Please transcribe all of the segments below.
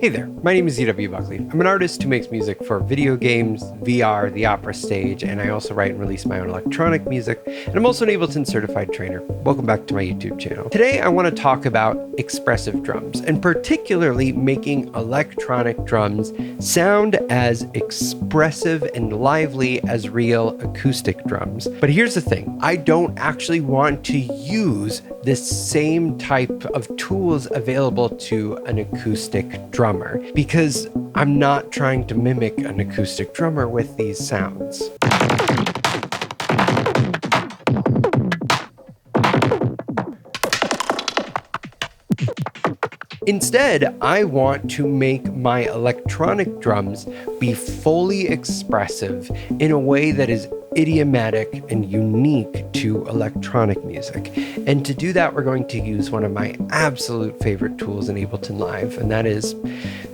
Hey there, my name is E.W. Buckley. I'm an artist who makes music for video games, VR, the opera stage, and I also write and release my own electronic music, and I'm also an Ableton certified trainer. Welcome back to my YouTube channel. Today I want to talk about expressive drums, and particularly making electronic drums sound as expressive and lively as real acoustic drums. But here's the thing, I don't actually want to use this same type of tools available to an acoustic drummer because I'm not trying to mimic an acoustic drummer with these sounds. Instead, I want to make my electronic drums be fully expressive in a way that is idiomatic and unique to electronic music. And to do that, we're going to use one of my absolute favorite tools in Ableton Live, and that is,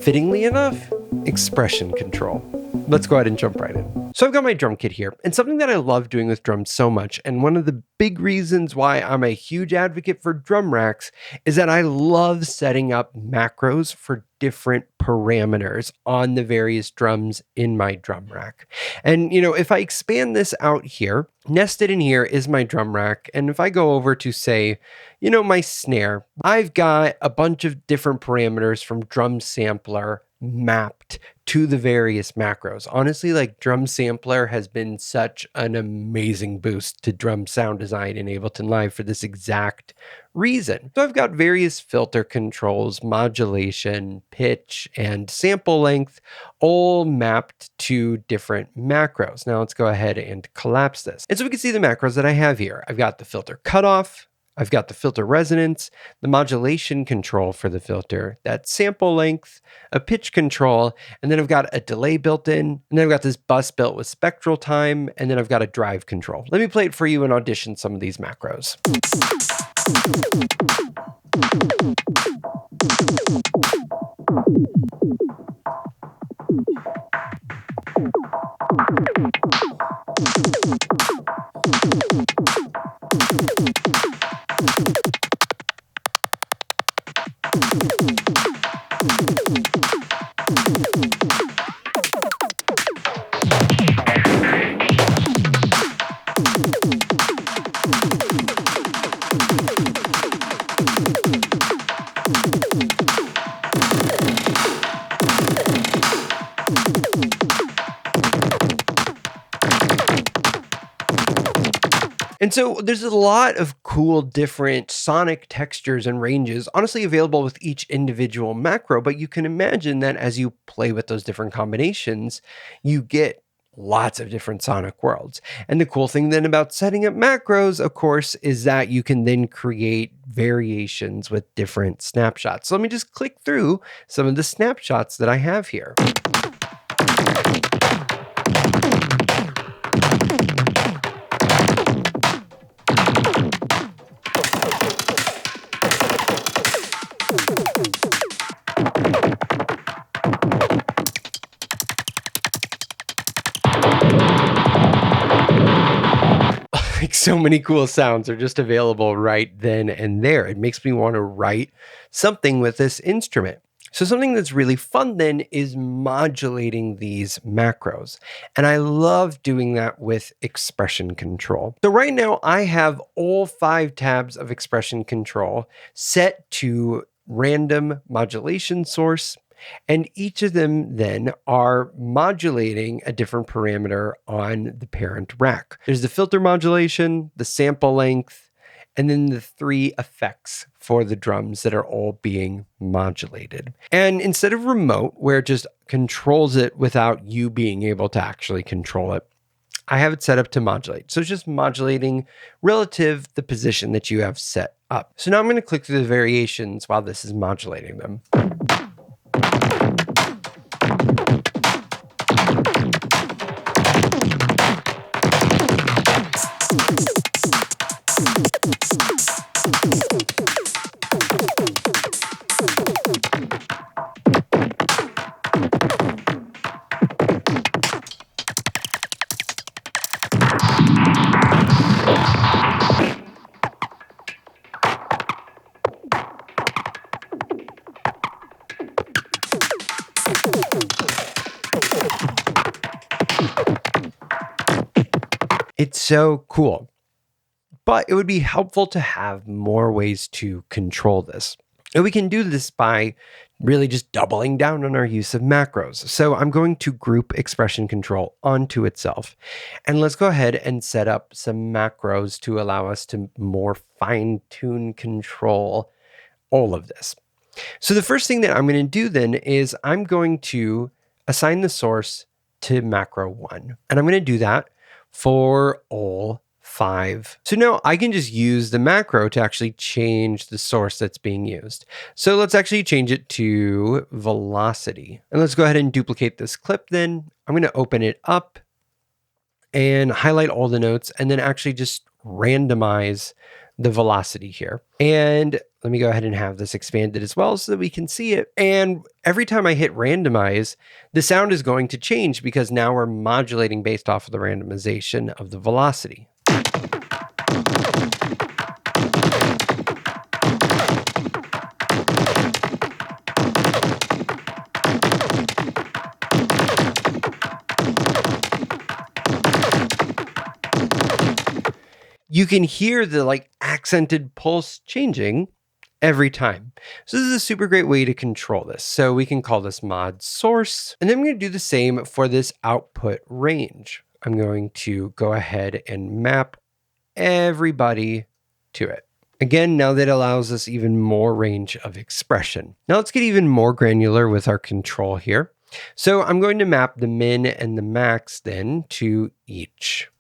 fittingly enough, expression control. Let's go ahead and jump right in. So I've got my drum kit here, and something that I love doing with drums so much, and one of the big reasons why I'm a huge advocate for drum racks, is that I love setting up macros for different parameters on the various drums in my drum rack. And if I expand this out here, nested in here is my drum rack, and if I go over to say, my snare, I've got a bunch of different parameters from drum sampler mapped to the various macros. Honestly, drum sampler has been such an amazing boost to drum sound design in Ableton Live for this exact reason. So I've got various filter controls, modulation, pitch, and sample length all mapped to different macros. Now let's go ahead and collapse this. And so we can see the macros that I have here. I've got the filter cutoff, I've got the filter resonance, the modulation control for the filter, that sample length, a pitch control, and then I've got a delay built in, and then I've got this bus built with spectral time, and then I've got a drive control. Let me play it for you and audition some of these macros. And so there's a lot of cool different sonic textures and ranges, honestly available with each individual macro, but you can imagine that as you play with those different combinations, you get lots of different sonic worlds. And the cool thing then about setting up macros, of course, is that you can then create variations with different snapshots. So let me just click through some of the snapshots that I have here. So many cool sounds are just available right then and there. It makes me want to write something with this instrument. So something that's really fun then is modulating these macros. And I love doing that with expression control. So right now I have all 5 tabs of expression control set to random modulation source. And each of them then are modulating a different parameter on the parent rack. There's the filter modulation, the sample length, and then the 3 effects for the drums that are all being modulated. And instead of remote, where it just controls it without you being able to actually control it, I have it set up to modulate. So it's just modulating relative the position that you have set up. So now I'm going to click through the variations while this is modulating them. It's so cool. But it would be helpful to have more ways to control this. And we can do this by really just doubling down on our use of macros. So I'm going to group expression control onto itself. And let's go ahead and set up some macros to allow us to more fine-tune control all of this. So the first thing that I'm going to do then is I'm going to assign the source to macro 1. And I'm going to do that for all 5. So now I can just use the macro to actually change the source that's being used. So let's actually change it to velocity. And let's go ahead and duplicate this clip then. I'm going to open it up and highlight all the notes and then actually just randomize the velocity here. And let me go ahead and have this expanded as well so that we can see it. And every time I hit randomize, the sound is going to change because now we're modulating based off of the randomization of the velocity. You can hear the accented pulse changing every time. So this is a super great way to control this. So we can call this mod source. And then I'm going to do the same for this output range. I'm going to go ahead and map everybody to it. Again, now that allows us even more range of expression. Now let's get even more granular with our control here. So I'm going to map the min and the max then to each.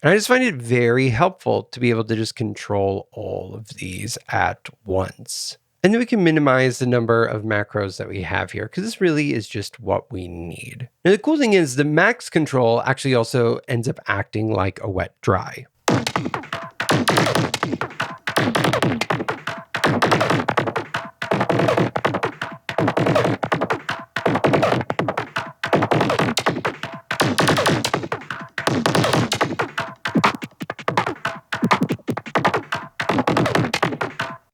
And I just find it very helpful to be able to just control all of these at once. And then we can minimize the number of macros that we have here because this really is just what we need. Now, the cool thing is the max control actually also ends up acting like a wet dry.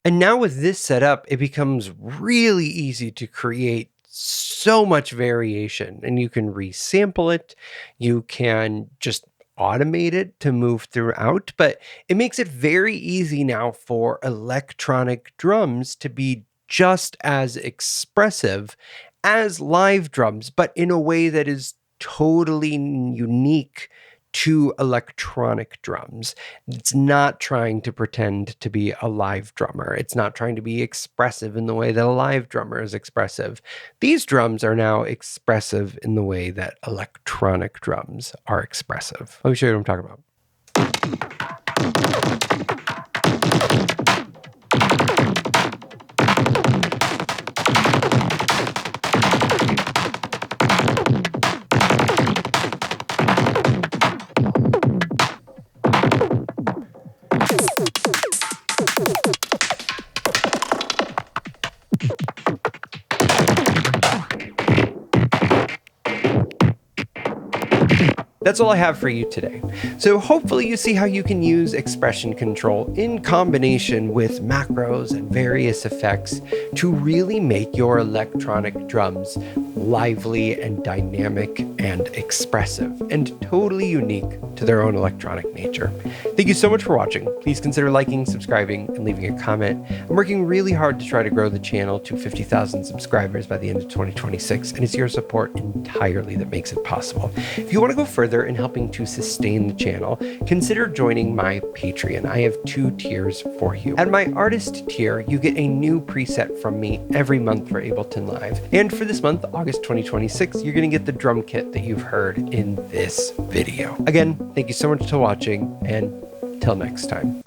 And now with this setup, it becomes really easy to create so much variation, and you can resample it. You can just automate it to move throughout, but it makes it very easy now for electronic drums to be just as expressive as live drums, but in a way that is totally unique to electronic drums. It's not trying to pretend to be a live drummer. It's not trying to be expressive in the way that a live drummer is expressive. These drums are now expressive in the way that electronic drums are expressive. Let me show you what I'm talking about. That's all I have for you today. So hopefully you see how you can use expression control in combination with macros and various effects to really make your electronic drums lively and dynamic and expressive and totally unique to their own electronic nature. Thank you so much for watching. Please consider liking, subscribing, and leaving a comment. I'm working really hard to try to grow the channel to 50,000 subscribers by the end of 2026, and it's your support entirely that makes it possible. If you want to go further in helping to sustain the channel, consider joining my Patreon. I have 2 tiers for you. At my artist tier, you get a new preset from me every month for Ableton Live. And for this month, August 2026, you're going to get the drum kit that you've heard in this video. Again, thank you so much for watching, and till next time.